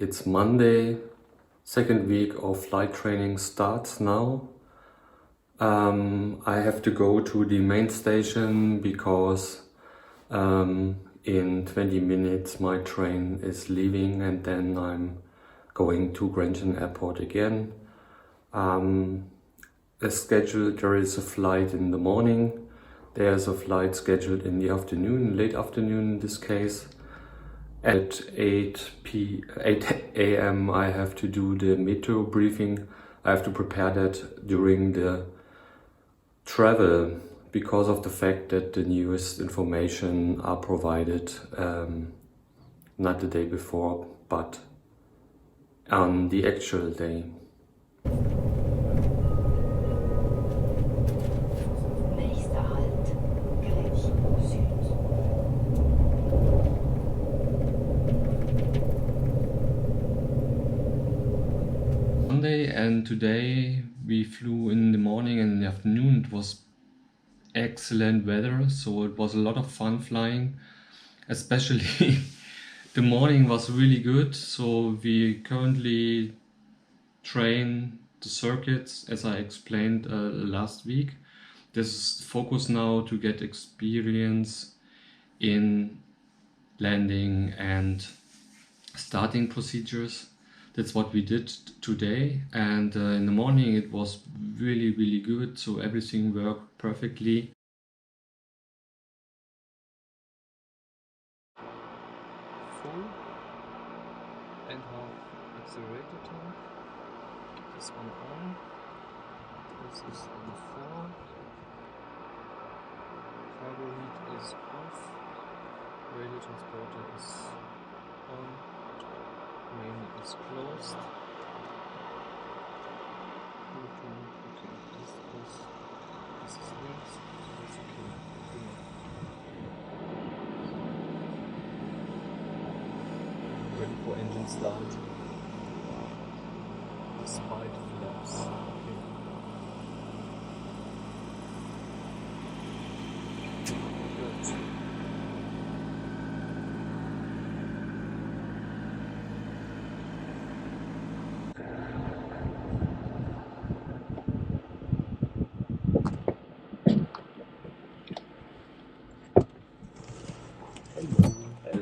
It's Monday, second week of flight training starts now. I have to go to the main station because in 20 minutes my train is leaving and then I'm going to Grenchen Airport again. There is a flight in the morning, there's a flight scheduled in the afternoon, late afternoon in this case. At 8 a.m. I have to do the meteo briefing. I have to prepare that during the travel because of the fact that the newest information are provided not the day before but on the actual day. And today we flew in the morning and in the afternoon. It was excellent weather, so it was a lot of fun flying, especially the morning was really good. So we currently train the circuits as I explained last week. This is focus now to get experience in landing and starting procedures. That's what we did today, and in the morning it was really good, so everything worked perfectly. Full and half accelerator tank. This one on. This is on 4. Cargo heat is off. Radio transporter is on. Main is closed. Okay, this is yes, that's okay. Ready for engine start. Despite flaps. Okay. Good.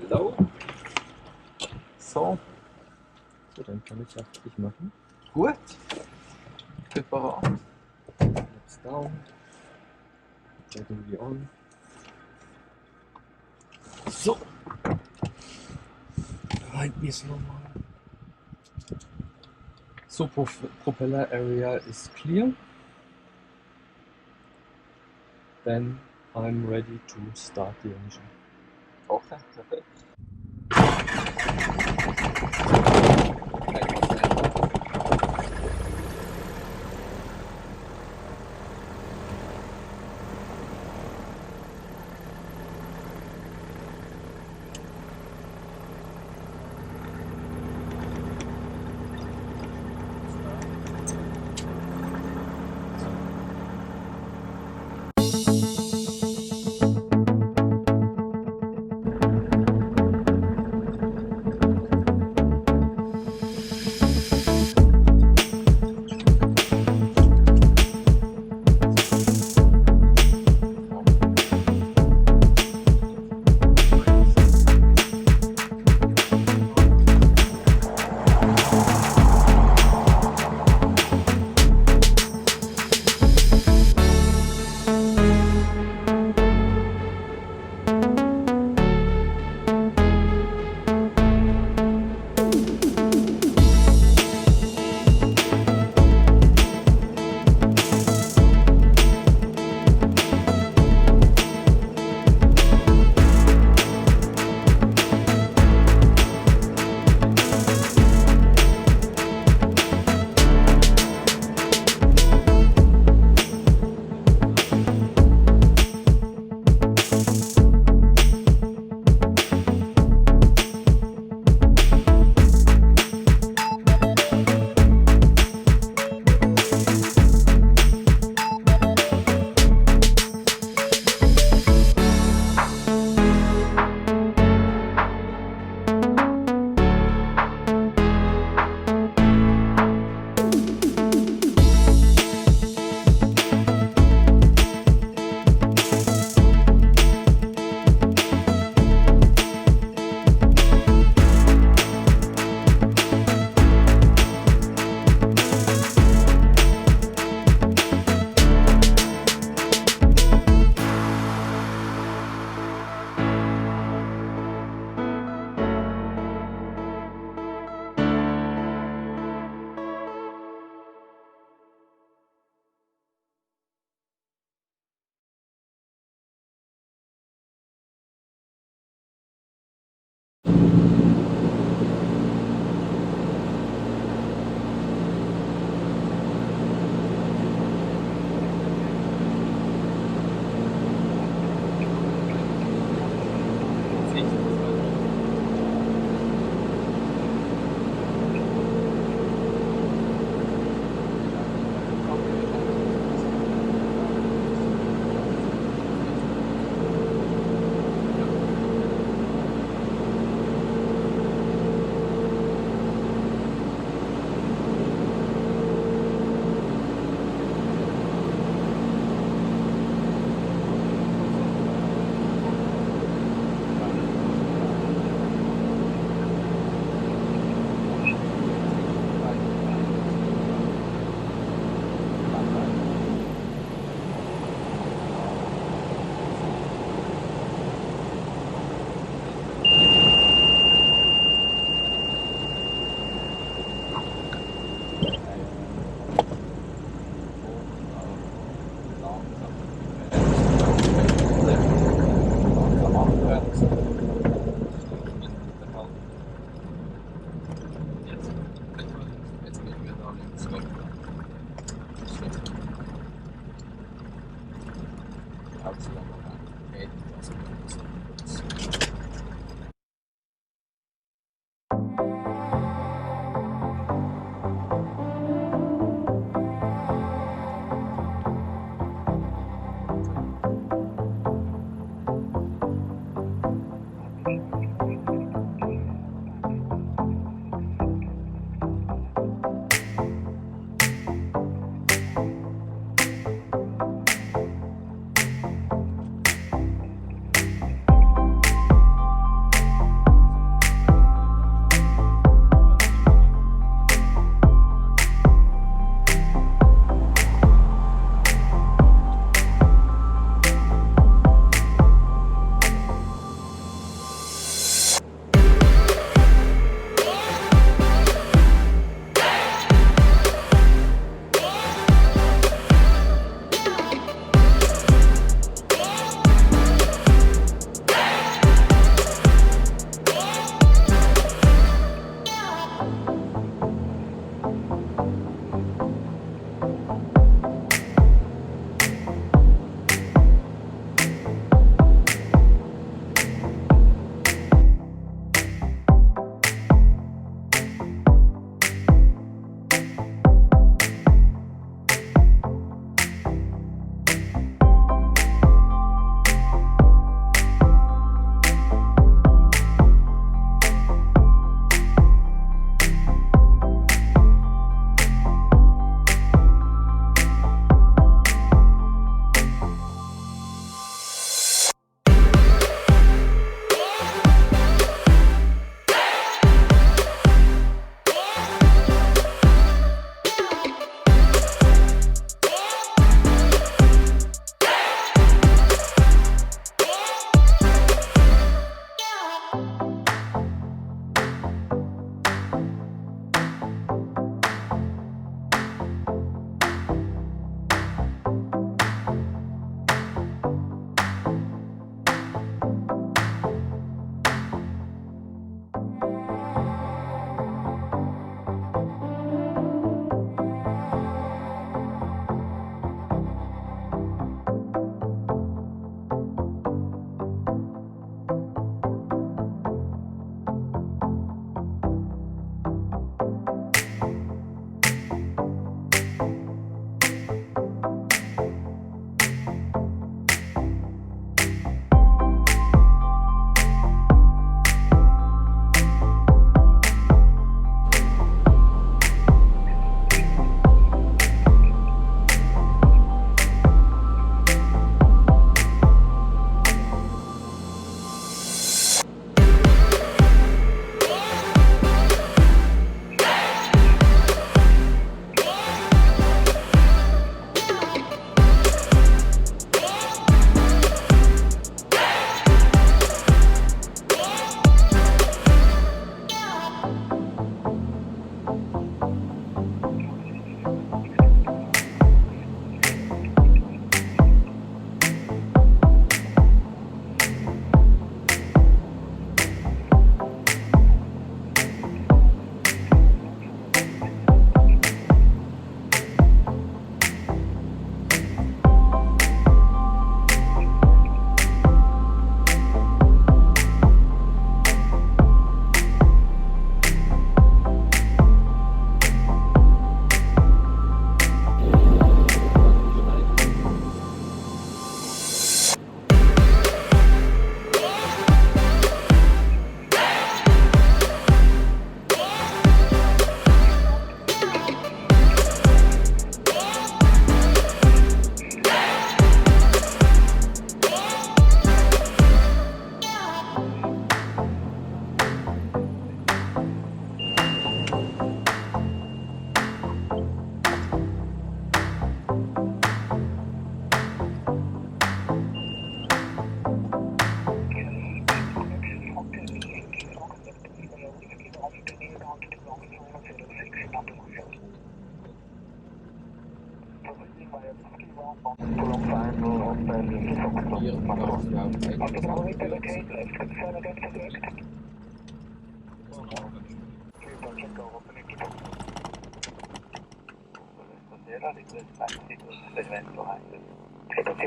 Hello. So, dann kann ich ja richtig machen. Gut. Clipper on. Flaps down. Battery on. So. Rein ist normal. So, propeller area is clear. Then I'm ready to start the engine. Okay, perfect.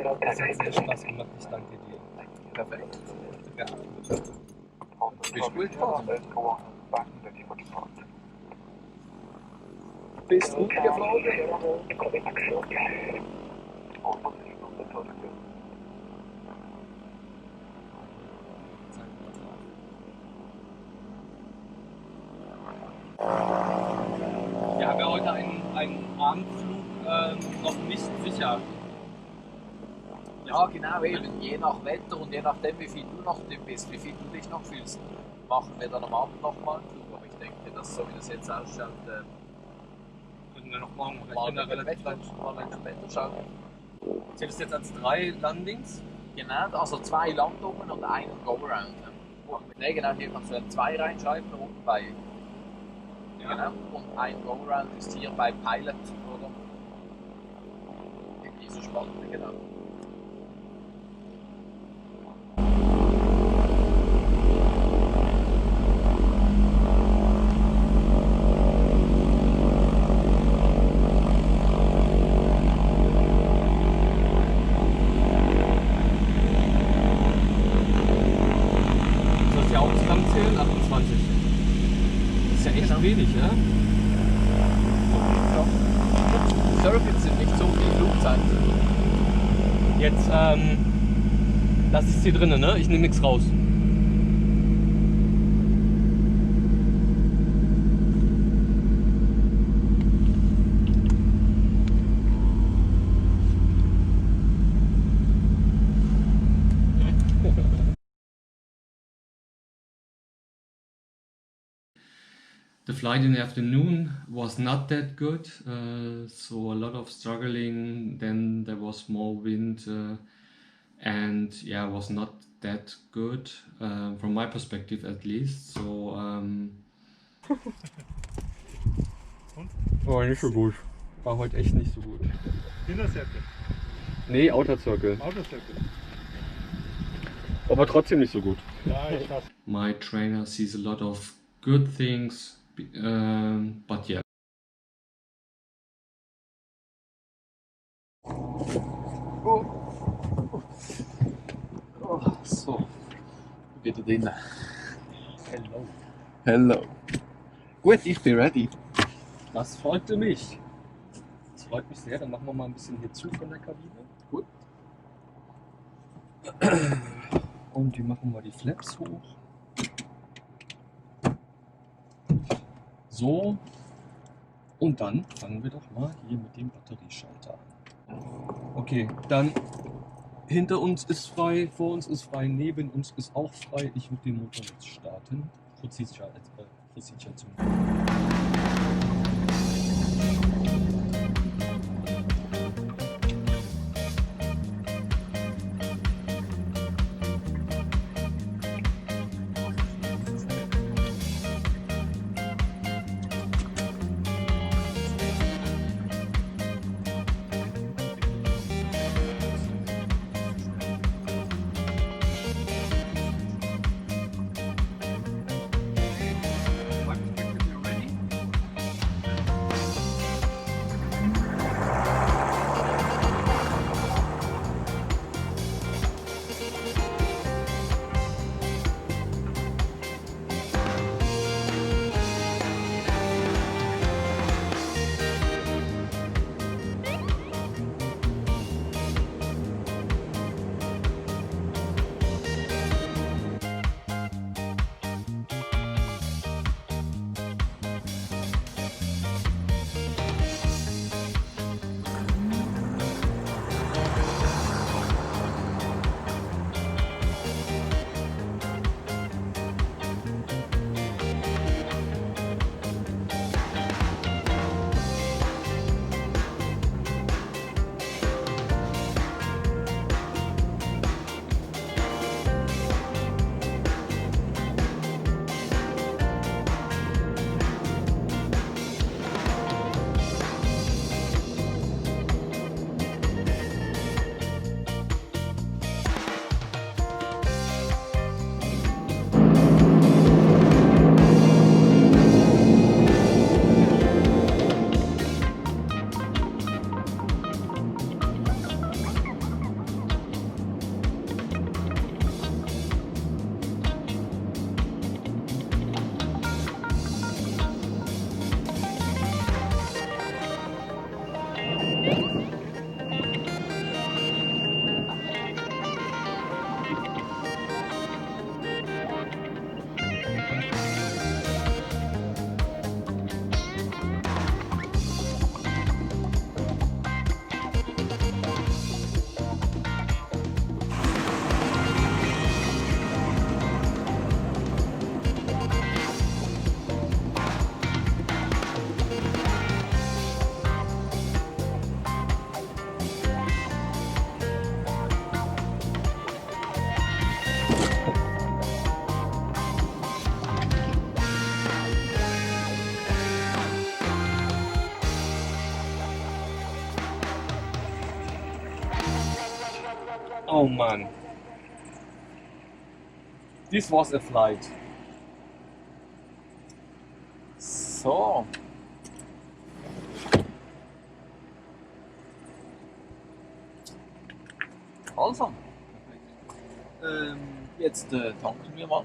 Das hat sehr Spaß gemacht, ich danke dir. Perfekt. Ja. Bist gut geflogen? Bist gut geflogen? Wir haben ja heute einen Abendflug noch nicht sicher. Ja, genau, eben. Je nach Wetter und je nachdem, wie viel du noch drin bist, wie viel du dich noch fühlst, machen wir dann am Abend nochmal einen Flug. Aber ich denke, dass so wie das jetzt ausschaut, Können wir noch morgen mal rechnen, relativ später schauen. Zählt es jetzt als 3 Landings? Genau, also 2 Landungen und einen Go-Around. Ne, genau, hier kannst du dann 2 reinschreiben, oben bei. Ja. Genau, und ein Go-Around ist hier bei Pilot, oder? In dieser Spalte, genau. Soll es ja auch zusammenzählen? 28. Das ist ja echt wenig, ne? Circuits sind nicht so viel Flugzeit. Jetzt lass ich es hier drinnen, ne? Ich nehme nichts raus. The flight in the afternoon was not that good, so a lot of struggling. Then there was more wind, and yeah, was not that good from my perspective at least. So Oh, nicht so gut. War heute echt nicht so gut. Inner Circle, Nee, Outer Circle. Outer Circle. Aber trotzdem nicht so gut. Ja, ich hasse. my trainer sees a lot of good things, but yeah. Oh, so, wieder drin. Hello. Hello. Gut, ich bin ready. Das freute mich. Das freut mich sehr. Dann machen wir mal ein bisschen hier zu von der Kabine. Gut. Und wir machen mal die Flaps hoch. So. Und dann fangen wir doch mal hier mit dem Batterieschalter an. Okay, dann hinter uns ist frei, vor uns ist frei, neben uns ist auch frei. Ich würde den Motor jetzt starten. Procedure zu Oh Mann. This was a flight. So. Also. Jetzt tanken wir mal.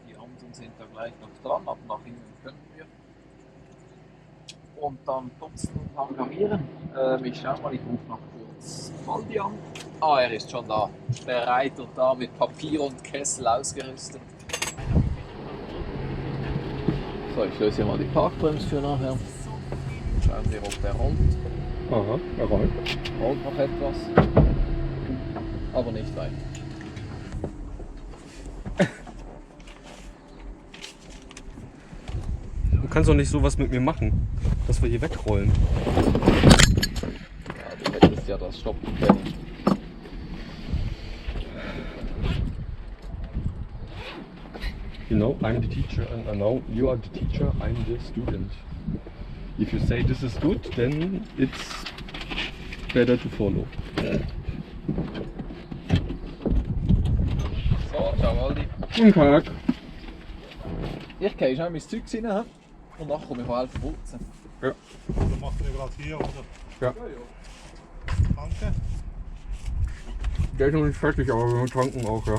Die anderen sind da gleich noch dran, aber nach innen können wir. Und dann putzen und tankavieren. Ich schau mal, ich rufe noch kurz Aldi an. Ah, er ist schon da. Bereit und da mit Papier und Kessel ausgerüstet. So, ich löse hier mal die Parkbremse für nachher. Schauen wir, ob der rollt. Aha, er rollt. Rollt noch etwas. Aber nicht weit. Du kannst doch nicht sowas mit mir machen, dass wir hier wegrollen. Ja, du hättest ja das stoppen können. You know, I'm the teacher and I know you are the teacher, I'm the student. If you say this is good, then it's better to follow. So, ciao Aldi. Guten Tag. Ich gehe schon mein Zeug rein und dann komme ich helfen putzen. Ja. Dann macht ihr gerade hier, oder? Ja. Danke. Der ist noch nicht fertig, aber wir tanken auch, ja.